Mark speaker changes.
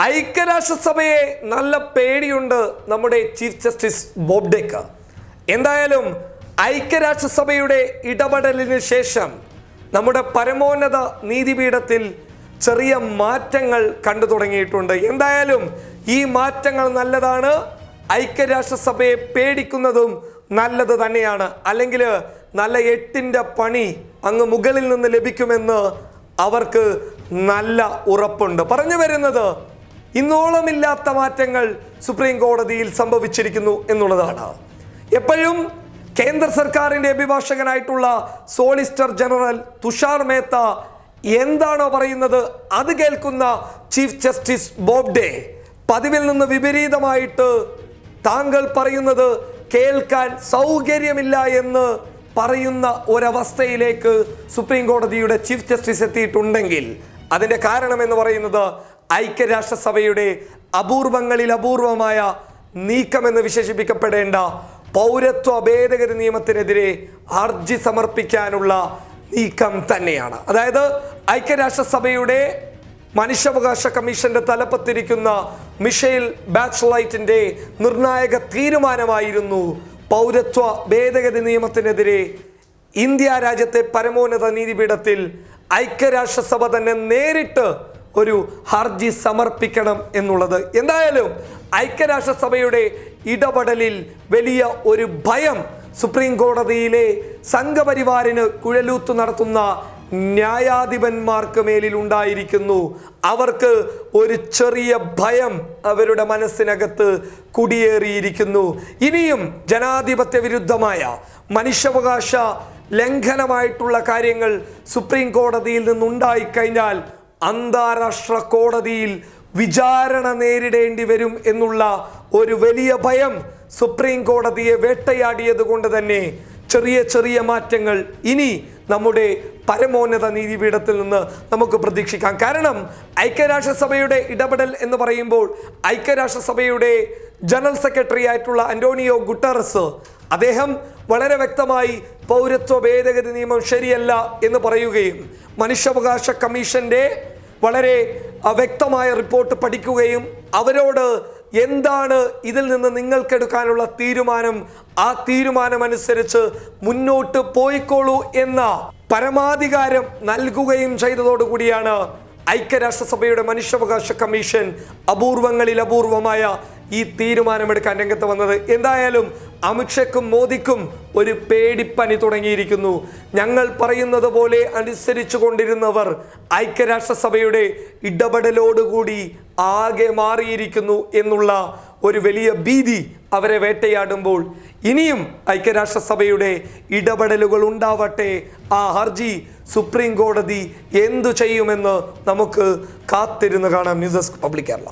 Speaker 1: ഐക്യരാഷ്ട്രസഭയെ നല്ല പേടിയുണ്ട് നമ്മുടെ ചീഫ് ജസ്റ്റിസ് ബോബ്ഡെക്ക്. എന്തായാലും ഐക്യരാഷ്ട്രസഭയുടെ ഇടപെടലിന് ശേഷം നമ്മുടെ പരമോന്നത നീതിപീഠത്തിൽ ചെറിയ മാറ്റങ്ങൾ കണ്ടു തുടങ്ങിയിട്ടുണ്ട്. എന്തായാലും ഈ മാറ്റങ്ങൾ നല്ലതാണ്. ഐക്യരാഷ്ട്രസഭയെ പേടിക്കുന്നതും നല്ലത് തന്നെയാണ്. അല്ലെങ്കിൽ നല്ല 8ന്റെ പണി അങ്ങ് മുകളിൽ നിന്ന് ലഭിക്കുമെന്ന് അവർക്ക് നല്ല ഉറപ്പുണ്ട്. പറഞ്ഞു വരുന്നത് ഇന്നോളമില്ലാത്ത മാറ്റങ്ങൾ സുപ്രീം കോടതിയിൽ സംഭവിച്ചിരിക്കുന്നു എന്നുള്ളതാണ്. എപ്പോഴും കേന്ദ്ര സർക്കാരിൻ്റെ അഭിഭാഷകനായിട്ടുള്ള സോളിസിറ്റർ ജനറൽ തുഷാർ മേത്ത എന്താണോ പറയുന്നത് അത് കേൾക്കുന്ന ചീഫ് ജസ്റ്റിസ് ബോബ്ഡെ പതിവിൽ നിന്ന് വിപരീതമായിട്ട് താങ്കൾ പറയുന്നത് കേൾക്കാൻ സൗകര്യമില്ല എന്ന് പറയുന്ന ഒരവസ്ഥയിലേക്ക് സുപ്രീം കോടതിയുടെ ചീഫ് ജസ്റ്റിസ് എത്തിയിട്ടുണ്ടെങ്കിൽ അതിൻ്റെ കാരണം എന്ന് പറയുന്നത് ഐക്യരാഷ്ട്രസഭയുടെ അപൂർവങ്ങളിൽ അപൂർവമായ നീക്കമെന്ന് വിശേഷിപ്പിക്കപ്പെടേണ്ട പൗരത്വ ഭേദഗതി നിയമത്തിനെതിരെ ഹർജി സമർപ്പിക്കാനുള്ള നീക്കം തന്നെയാണ്. അതായത് ഐക്യരാഷ്ട്രസഭയുടെ മനുഷ്യാവകാശ കമ്മീഷന്റെ തലപ്പത്തിരിക്കുന്ന മിഷേൽ ബാച്ച്ലൈറ്റിന്റെ നിർണായക തീരുമാനമായിരുന്നു പൗരത്വ ഭേദഗതി നിയമത്തിനെതിരെ ഇന്ത്യ രാജ്യത്തെ പരമോന്നത നീതിപീഠത്തിൽ ഐക്യരാഷ്ട്രസഭ തന്നെ നേരിട്ട് ഒരു ഹർജി സമർപ്പിക്കണം എന്നുള്ളത്. എന്തായാലും ഐക്യരാഷ്ട്രസഭയുടെ ഇടപെടലിൽ വലിയ ഒരു ഭയം സുപ്രീം കോടതിയിലെ സംഘപരിവാറിന് കുഴലൂത്തു നടത്തുന്ന ന്യായാധിപന്മാർക്ക് മേലിൽ ഉണ്ടായിരിക്കുന്നു. അവർക്ക് ഒരു ചെറിയ ഭയം അവരുടെ മനസ്സിനകത്ത് കുടിയേറിയിരിക്കുന്നു. ഇനിയും ജനാധിപത്യ വിരുദ്ധമായ മനുഷ്യാവകാശ ലംഘനമായിട്ടുള്ള കാര്യങ്ങൾ സുപ്രീം കോടതിയിൽ നിന്നുണ്ടായിക്കഴിഞ്ഞാൽ അന്താരാഷ്ട്ര കോടതിയിൽ വിചാരണ നേരിടേണ്ടി വരും എന്നുള്ള ഒരു വലിയ ഭയം സുപ്രീം കോടതിയെ വേട്ടയാടിയത് കൊണ്ട് തന്നെ ചെറിയ ചെറിയ മാറ്റങ്ങൾ ഇനി നമ്മുടെ പരമോന്നത നീതിപീഠത്തിൽ നിന്ന് നമുക്ക് പ്രതീക്ഷിക്കാം. കാരണം ഐക്യരാഷ്ട്രസഭയുടെ ഇടപെടൽ എന്ന് പറയുമ്പോൾ ഐക്യരാഷ്ട്രസഭയുടെ ജനറൽ സെക്രട്ടറി ആയിട്ടുള്ള അന്റോണിയോ ഗുട്ടറസ് അദ്ദേഹം വളരെ വ്യക്തമായി പൗരത്വ ഭേദഗതി നിയമം ശരിയല്ല എന്ന് പറയുകയും മനുഷ്യാവകാശ കമ്മീഷന്റെ വളരെ വ്യക്തമായ റിപ്പോർട്ട് പഠിക്കുകയും അവരോട് എന്താണ് ഇതിൽ നിന്ന് നിങ്ങൾക്കെടുക്കാനുള്ള തീരുമാനം, ആ തീരുമാനമനുസരിച്ച് മുന്നോട്ട് പോയിക്കോളൂ എന്ന പരമാധികാരം നൽകുകയും ചെയ്തതോടുകൂടിയാണ് ഐക്യരാഷ്ട്രസഭയുടെ മനുഷ്യാവകാശ കമ്മീഷൻ അപൂർവങ്ങളിൽ അപൂർവമായ ഈ തീരുമാനമെടുക്കാൻ രംഗത്ത് വന്നത്. എന്തായാലും അമിത്ഷയ്ക്കും മോദിക്കും ഒരു പേടിപ്പനി തുടങ്ങിയിരിക്കുന്നു. ഞങ്ങൾ പറയുന്നത് പോലെ അനുസരിച്ചു കൊണ്ടിരുന്നവർ ഐക്യരാഷ്ട്രസഭയുടെ ഇടപെടലോടുകൂടി ആകെ മാറിയിരിക്കുന്നു എന്നുള്ള ഒരു വലിയ ഭീതി അവരെ വേട്ടയാടുമ്പോൾ ഇനിയും ഐക്യരാഷ്ട്രസഭയുടെ ഇടപെടലുകൾ ഉണ്ടാവട്ടെ. ആ ഹർജി സുപ്രീം കോടതി എന്തു ചെയ്യുമെന്ന് നമുക്ക് കാത്തിരുന്ന് കാണാം. News desk public Kerala.